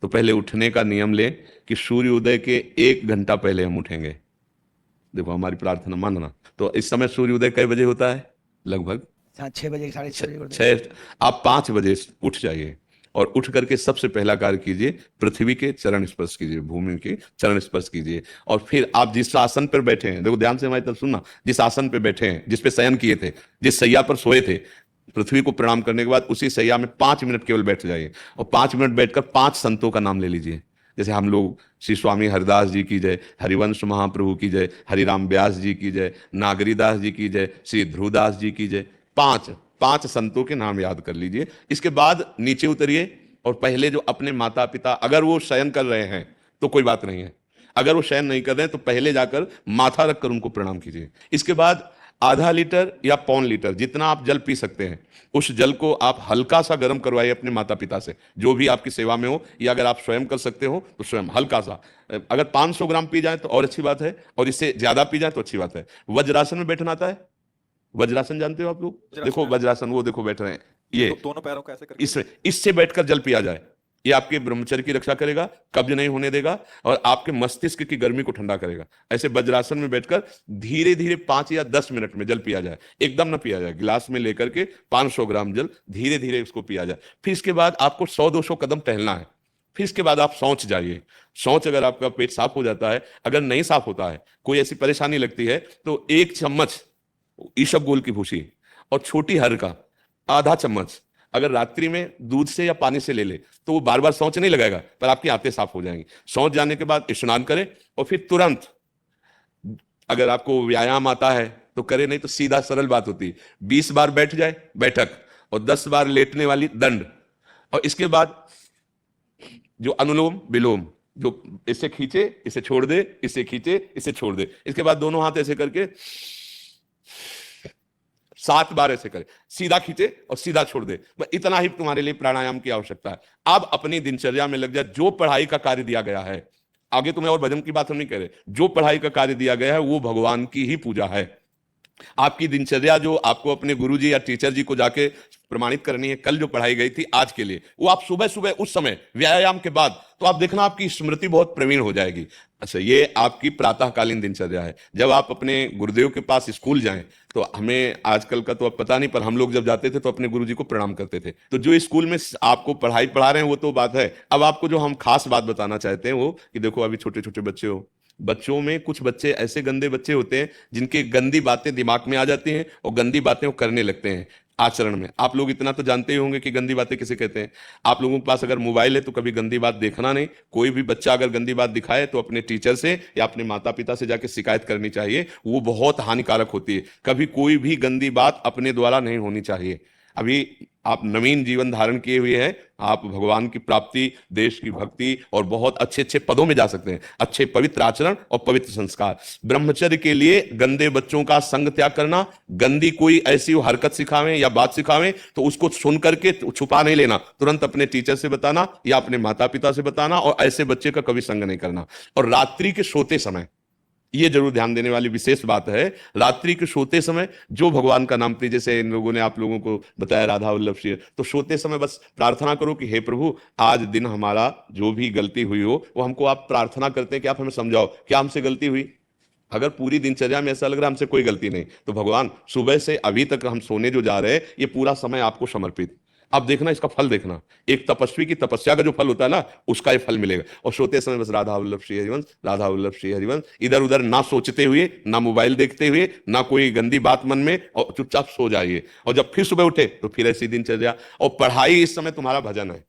तो पहले उठने का नियम लें कि सूर्योदय के 1 घंटा पहले हम उठेंगे। देखो हमारी प्रार्थना मानना। तो इस समय सूर्योदय कई बजे होता है? लगभग 6 बजे 6:30 बजे। 6। आप 5 बजे उठ जाइए और उठ करके सबसे पहला कार्य कीजिए, पृथ्वी के चरण स्पर्श कीजिए, भूमि के चरण स्पर्श कीजिए। और फिर आप जिस आसन पर बैठे हैं, देखो ध्यान से हमारी तरफ सुनना, जिस आसन पर बैठे हैं, जिस पे शयन किए थे, जिस सैया पर सोए थे, पृथ्वी को प्रणाम करने के बाद उसी सैया में 5 मिनट केवल बैठ जाइए और 5 मिनट बैठकर 5 संतों का नाम ले लीजिए। जैसे हम लोग श्री स्वामी हरिदास जी की जय, हरिवंश महाप्रभु की जय, हरिराम व्यास जी की जय, नागरीदास जी की जय, श्री ध्रुवदास जी की जय, 5 संतों के नाम याद कर लीजिए। इसके बाद नीचे उतरिए और पहले जो अपने माता पिता, अगर वो शयन कर रहे हैं तो कोई बात नहीं है, अगर वो शयन नहीं कर रहे हैं तो पहले जाकर माथा रखकर उनको प्रणाम कीजिए। इसके बाद आधा लीटर या पौन लीटर जितना आप जल पी सकते हैं, उस जल को आप हल्का सा गर्म करवाइए अपने माता पिता से, जो भी आपकी सेवा में हो, या अगर आप स्वयं कर सकते हो तो स्वयं हल्का सा। अगर 500 ग्राम पी जाए तो और अच्छी बात है, और इससे ज्यादा पी जाए तो अच्छी बात है। वज्रासन में बैठना आता है? वज्रासन जानते हो आप लोग? देखो वज्रासन, वो देखो बैठ रहे हैं, ये दोनों पैरों को ऐसे करके इससे बैठकर जल पिया जाए। ये आपके ब्रह्मचर्य की रक्षा करेगा, कब्ज नहीं होने देगा और आपके मस्तिष्क की गर्मी को ठंडा करेगा। ऐसे वज्रासन में बैठकर धीरे धीरे 5 या 10 मिनट में जल पिया जाए, एकदम ना पिया जाए। गिलास में लेकर के 500 ग्राम जल धीरे धीरे उसको पिया जाए। फिर इसके बाद आपको 100-200 कदम टहलना है। फिर इसके बाद आप शौच जाइए। शौच, अगर आपका पेट साफ हो जाता है, अगर नहीं साफ होता है, कोई ऐसी परेशानी लगती है, तो 1 चम्मच ईसबगोल की भूसी और छोटी हर का आधा चम्मच अगर रात्रि में दूध से या पानी से ले ले तो वो बार बार शौच नहीं लगाएगा, पर आपकी आंतें साफ हो जाएंगी। शौच जाने के बाद स्नान करें और फिर तुरंत, अगर आपको व्यायाम आता है तो करे, नहीं तो सीधा सरल बात होती है, 20 बार बैठ जाए बैठक और 10 बार लेटने वाली दंड। और इसके बाद जो अनुलोम विलोम, जो इसे खींचे इसे छोड़ दे, इसे खींचे इसे छोड़ दे, इसके बाद दोनों हाथ ऐसे करके 7 बार ऐसे करे, सीधा खींचे और सीधा छोड़ दे। बस इतना ही तुम्हारे लिए प्राणायाम की आवश्यकता है। अब अपनी दिनचर्या में लग जाए। जो पढ़ाई का कार्य दिया गया है, आगे तुम्हें और भजन की बात हम नहीं कह रहे, जो पढ़ाई का कार्य दिया गया है वो भगवान की ही पूजा है। आपकी दिनचर्या जो आपको अपने गुरुजी या टीचर जी को जाके प्रमाणित करनी है, कल जो पढ़ाई गई थी आज के लिए, वो आप सुबह सुबह उस समय व्यायाम के बाद, तो आप देखना आपकी स्मृति बहुत प्रवीण हो जाएगी। अच्छा, ये आपकी प्रातःकालीन दिनचर्या है। जब आप अपने गुरुदेव के पास स्कूल जाएं, तो हमें आजकल का तो अब पता नहीं, पर हम लोग जब जाते थे तो अपने गुरुजी को प्रणाम करते थे। तो जो स्कूल में आपको पढ़ाई पढ़ा रहे हैं वो तो बात है, अब आपको जो हम खास बात बताना चाहते हैं वो कि देखो अभी छोटे छोटे बच्चे हो, बच्चों में कुछ बच्चे ऐसे गंदे बच्चे होते हैं जिनके गंदी बातें दिमाग में आ जाती हैं और गंदी बातें वो करने लगते हैं आचरण में। आप लोग इतना तो जानते ही होंगे कि गंदी बातें किसे कहते हैं। आप लोगों के पास अगर मोबाइल है तो कभी गंदी बात देखना नहीं। कोई भी बच्चा अगर गंदी बात दिखाए तो अपने टीचर से या अपने माता पिता से जाके शिकायत करनी चाहिए, वो बहुत हानिकारक होती है। कभी कोई भी गंदी बात अपने द्वारा नहीं होनी चाहिए। अभी आप नवीन जीवन धारण किए हुए हैं, आप भगवान की प्राप्ति, देश की भक्ति और बहुत अच्छे अच्छे पदों में जा सकते हैं। अच्छे पवित्र आचरण और पवित्र संस्कार। ब्रह्मचर्य के लिए गंदे बच्चों का संग त्याग करना, गंदी कोई ऐसी हरकत सिखावें या बात सिखावें तो उसको सुन करके छुपा नहीं लेना, तुरंत अपने टीचर से बताना या अपने माता पिता से बताना, और ऐसे बच्चे का कभी संग नहीं करना। और रात्रि के सोते समय ये जरूर ध्यान देने वाली विशेष बात है, रात्रि के सोते समय जो भगवान का नाम प्रिय, जैसे इन लोगों ने आप लोगों को बताया राधा वल्लभ श्री, तो सोते समय बस प्रार्थना करो कि हे प्रभु, आज दिन हमारा जो भी गलती हुई हो वो हमको, आप प्रार्थना करते हैं कि आप हमें समझाओ क्या हमसे गलती हुई। अगर पूरी दिनचर्या में ऐसा लग रहा है हमसे कोई गलती नहीं, तो भगवान सुबह से अभी तक हम सोने जो जा रहे हैं ये पूरा समय आपको समर्पित। अब देखना इसका फल देखना, एक तपस्वी की तपस्या का जो फल होता है ना, उसका ये फल मिलेगा। और सोते समय बस राधा वल्लभ श्री हरिवंश, राधा वल्लभ श्री हरिवंश, इधर उधर ना सोचते हुए, ना मोबाइल देखते हुए, ना कोई गंदी बात मन में, और चुपचाप सो जाइए। और जब फिर सुबह उठे तो फिर ऐसी दिनचर्या। और पढ़ाई, इस समय तुम्हारा भजन है।